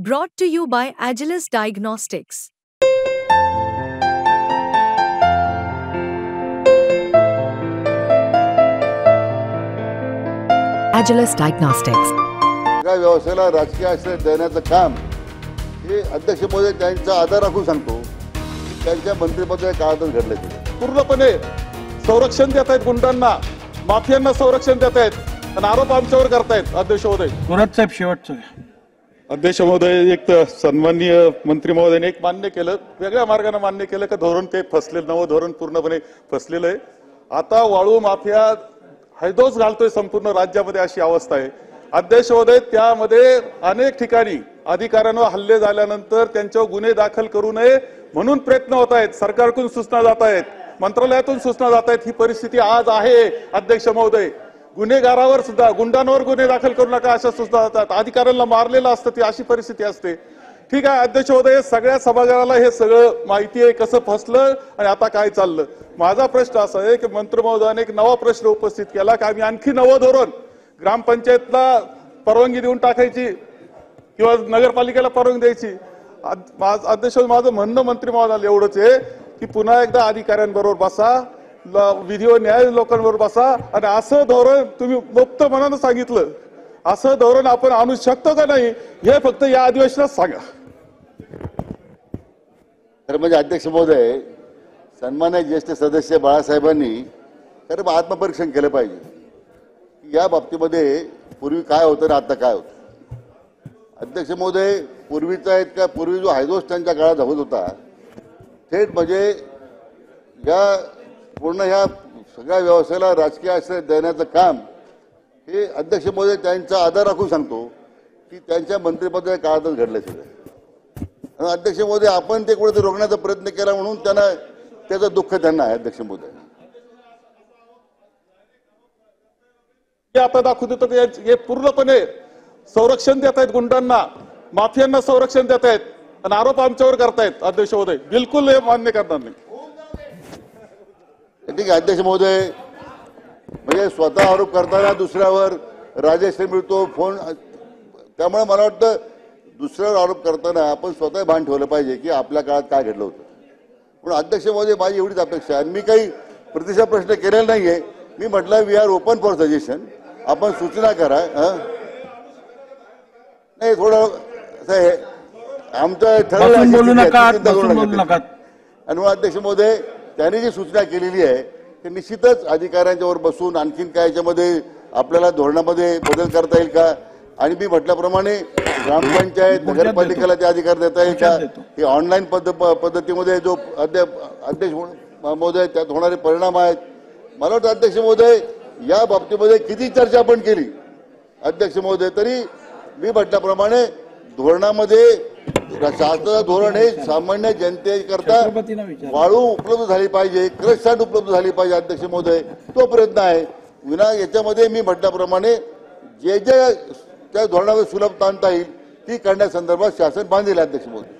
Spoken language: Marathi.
Brought to you by Agilus Diagnostics. Agilus Diagnostics. व्यवसायाला राजकीय आश्रय देण्याचं काम हे अध्यक्ष महोदय त्यांचा आदर राखून सांगतो. त्यांच्या मंत्रिपदाच्या काळातच घडले ते पूर्णपणे संरक्षण देत आहेत गुंडांना, माफियांना संरक्षण देत आहेत आणि आरोप आमच्यावर करतायत. अध्यक्ष महोदय, गुरज साहेब शेवटचं. अध्यक्ष महोदय, एक तर सन्माननीय मंत्री महोदयाने एक मान्य केलं, वेगळ्या मार्गाने मान्य केलं की धोरण काही फसलेलं, नवं धोरण पूर्णपणे फसलेलं आहे. आता वाळू माफिया हैदोस घालतोय संपूर्ण राज्यामध्ये, अशी अवस्था आहे. अध्यक्ष महोदय, त्यामध्ये अनेक ठिकाणी अधिकाऱ्यांवर हल्ले झाल्यानंतर त्यांच्यावर गुन्हे दाखल करू नये म्हणून प्रयत्न होत आहेत. सरकारकडून सूचना जात आहेत, मंत्रालयातून सूचना जात आहेत. ही परिस्थिती आज आहे. अध्यक्ष महोदय, गुन्हेगारावर सुद्धा, गुंडांवर गुन्हे दाखल करू नका अशा सूचना जातात. अधिकाऱ्यांना मारलेलं असतं, ती अशी परिस्थिती असते. ठीक आहे अध्यक्ष महोदय, सगळ्या सभागृहाला हे सगळं माहिती आहे कसं फसलं आणि आता काय चाललं. माझा प्रश्न असा आहे की मंत्री महोदयाने एक नवा प्रश्न उपस्थित केला की आम्ही आणखी नवं धोरण, ग्रामपंचायतला परवानगी देऊन टाकायची किंवा नगरपालिकेला परवानगी द्यायची. अध्यक्ष, माझं म्हणणं मंत्री महोदयाला एवढंच आहे की पुन्हा एकदा अधिकाऱ्यांबरोबर बसा, विधी व न्याय लोकांबरोबर बसा आणि असं धोरण तुम्ही मुक्त मनानं सांगितलं, असं धोरण आपण आणू शकतो का नाही हे फक्त या अधिवेशनात सांगा. तर म्हणजे अध्यक्ष महोदय, सन्मान्य ज्येष्ठ सदस्य बाळासाहेबांनी खरं आत्मपरीक्षण केलं पाहिजे की या बाबतीमध्ये पूर्वी काय होतं आणि आता काय होतं. अध्यक्ष महोदय, पूर्वीचा इतका पूर्वी जो हैदोस त्यांच्या काळात होत होता, थेट म्हणजे या पूर्ण ह्या सगळ्या व्यवसायाला राजकीय आश्रय देण्याचं काम हे अध्यक्ष महोदय त्यांचा आदर राखून सांगतो की त्यांच्या मंत्रिपदाच्या काळातच घडलं सगळं. अध्यक्ष महोदय, आपण ते कुठेतरी रोखण्याचा प्रयत्न केला म्हणून त्यांना त्याचं दुःख त्यांना आहे. अध्यक्ष महोदय, आता दाखवू देतो की हे पूर्णपणे संरक्षण देत आहेत गुंडांना, माफियांना संरक्षण देत आहेत आणि आरोप आमच्यावर करतायत. अध्यक्ष महोदय, बिलकुल हे मान्य करणार नाही. ठीक आहे अध्यक्ष महोदय, म्हणजे स्वतः आरोप करताना दुसऱ्यावर राजश्री मिळतो फोन, त्यामुळे मला वाटतं दुसऱ्यावर आरोप करताना आपण स्वतः भान ठेवलं पाहिजे की आपल्या काळात काय घडलं होतं. म्हणून अध्यक्ष महोदय, माझी एवढीच अपेक्षा आहे. मी काही प्रतिसाद प्रश्न केलेला नाहीये. मी म्हटलं we are open for suggestion, आपण सूचना करा. नाही थोडं आमचं ठरवलं आणि अध्यक्ष महोदय, त्यांनी जी सूचना केलेली आहे ते निश्चितच अधिकाऱ्यांच्यावर बसून आणखीन काय याच्यामध्ये आपल्याला धोरणामध्ये बदल करता येईल का, आणि मी म्हटल्याप्रमाणे ग्रामपंचायत नगरपालिकेला ते अधिकार देता येईल का, हे ऑनलाईन पद्धतीमध्ये जो अध्यक्ष महोदय त्यात होणारे परिणाम आहेत. मला वाटतं अध्यक्ष महोदय, या बाबतीमध्ये किती चर्चा आपण केली अध्यक्ष महोदय, तरी मी म्हटल्याप्रमाणे धोरणामध्ये शासनाचं धोरण हे सामान्य जनतेकरता वाळू उपलब्ध झाली पाहिजे, क्रश सँड उपलब्ध झाली पाहिजे. अध्यक्ष महोदय, तो प्रयत्न आहे. विना याच्यामध्ये मी म्हटल्याप्रमाणे जे त्या धोरणावर सुलभता आणता येईल ती करण्यासंदर्भात शासन बांधील. अध्यक्ष महोदय.